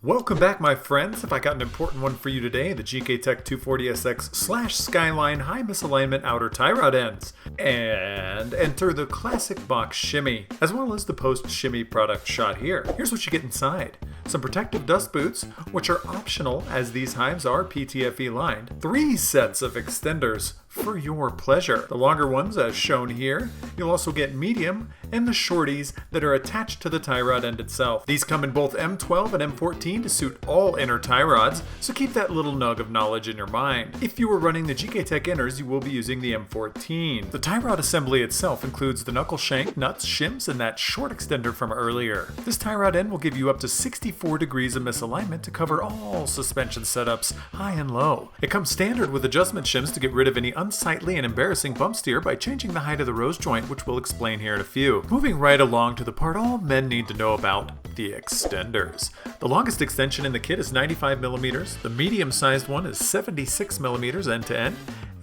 Welcome back, my friends. If I got an important one for you today, the Gktech 240SX/Skyline high misalignment outer tie rod ends. And enter the classic box shimmy, as well as the post shimmy product shot here. Here's what you get inside. Some protective dust boots, which are optional as these hives are PTFE lined. 3 sets of extenders for your pleasure. The longer ones as shown here. You'll also get medium and the shorties that are attached to the tie rod end itself. These come in both M12 and M14 to suit all inner tie rods, so keep that little nug of knowledge in your mind. If you were running the Gktech inners, you will be using the M14. The tie rod assembly itself includes the knuckle shank, nuts, shims, and that short extender from earlier. This tie rod end will give you up to 64 degrees of misalignment to cover all suspension setups, high and low. It comes standard with adjustment shims to get rid of any unsightly and embarrassing bump steer by changing the height of the rose joint, which we'll explain here in a few. Moving right along to the part all men need to know about, the extenders. The longest extension in the kit is 95mm, the medium-sized one is 76mm end to end,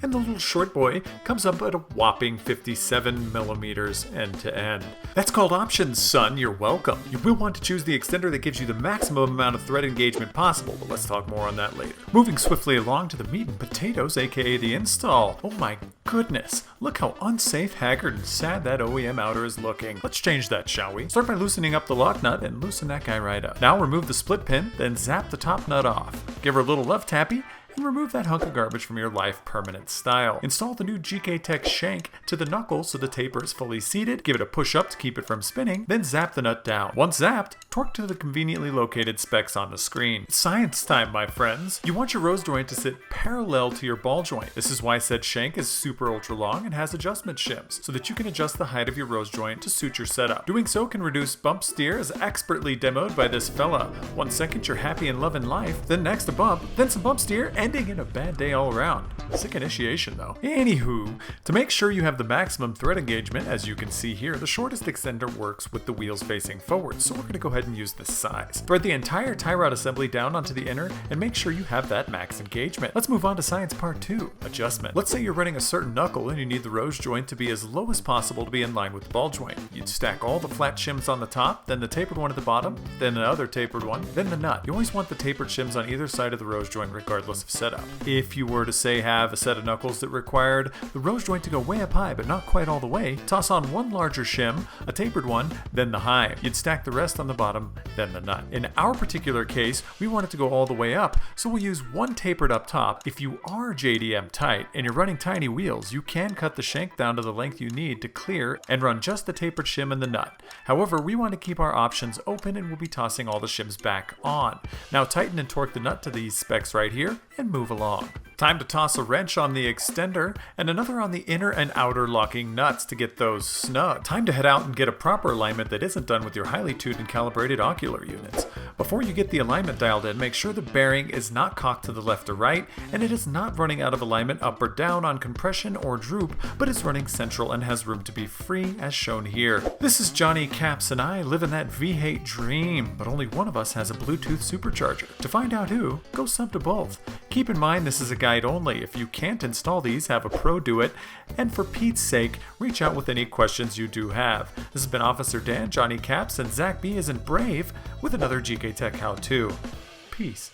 and the little short boy comes up at a whopping 57mm end to end. That's called options, son. You're welcome. You will want to choose the extender that gives you the maximum amount of thread engagement possible, but let's talk more on that later. Moving swiftly along to the meat and potatoes, aka the install. Oh my goodness, look how unsafe, haggard, and sad that OEM outer is looking. Let's change that, shall we? Start by loosening up the lock nut and loosen that guy right up. Now remove the split pin, then zap the top nut off. Give her a little love tappy, and remove that hunk of garbage from your life permanent style. Install the new Gktech shank to the knuckle so the taper is fully seated, give it a push up to keep it from spinning, then zap the nut down. Once zapped, torque to the conveniently located specs on the screen. It's science time, my friends. You want your rose joint to sit parallel to your ball joint. This is why said shank is super ultra long and has adjustment shims, so that you can adjust the height of your rose joint to suit your setup. Doing so can reduce bump steer as expertly demoed by this fella. 1 second you're happy and loving life, then next a bump, then some bump steer, ending in a bad day all around. Sick initiation though. Anywho, to make sure you have the maximum thread engagement, as you can see here, the shortest extender works with the wheels facing forward, so we're going to go ahead and use this size. Thread the entire tie rod assembly down onto the inner and make sure you have that max engagement. Let's move on to science part 2, adjustment. Let's say you're running a certain knuckle and you need the rose joint to be as low as possible to be in line with the ball joint. You'd stack all the flat shims on the top, then the tapered one at the bottom, then another tapered one, then the nut. You always want the tapered shims on either side of the rose joint regardless of setup. If you were to say have a set of knuckles that required the rose joint to go way up high but not quite all the way, toss on one larger shim, a tapered one, then the hive. You'd stack the rest on the bottom, then the nut. In our particular case, we want it to go all the way up, so we'll use one tapered up top. If you are JDM tight and you're running tiny wheels, you can cut the shank down to the length you need to clear and run just the tapered shim and the nut. However, we want to keep our options open and we'll be tossing all the shims back on. Now tighten and torque the nut to these specs right here and move along. Time to toss a wrench on the extender and another on the inner and outer locking nuts to get those snug. Time to head out and get a proper alignment that isn't done with your highly tuned and calibrated ocular units. Before you get the alignment dialed in, make sure the bearing is not cocked to the left or right and it is not running out of alignment up or down on compression or droop, but is running central and has room to be free as shown here. This is Johnny Caps and I live in that V8 dream, but only one of us has a Bluetooth supercharger. To find out who, go sub to both. Keep in mind this is a guide only. If you can't install these, have a pro do it, and for Pete's sake, reach out with any questions you do have. This has been Officer Dan, Johnny Caps, and Zach B isn't brave with another Gktech how-to. Peace.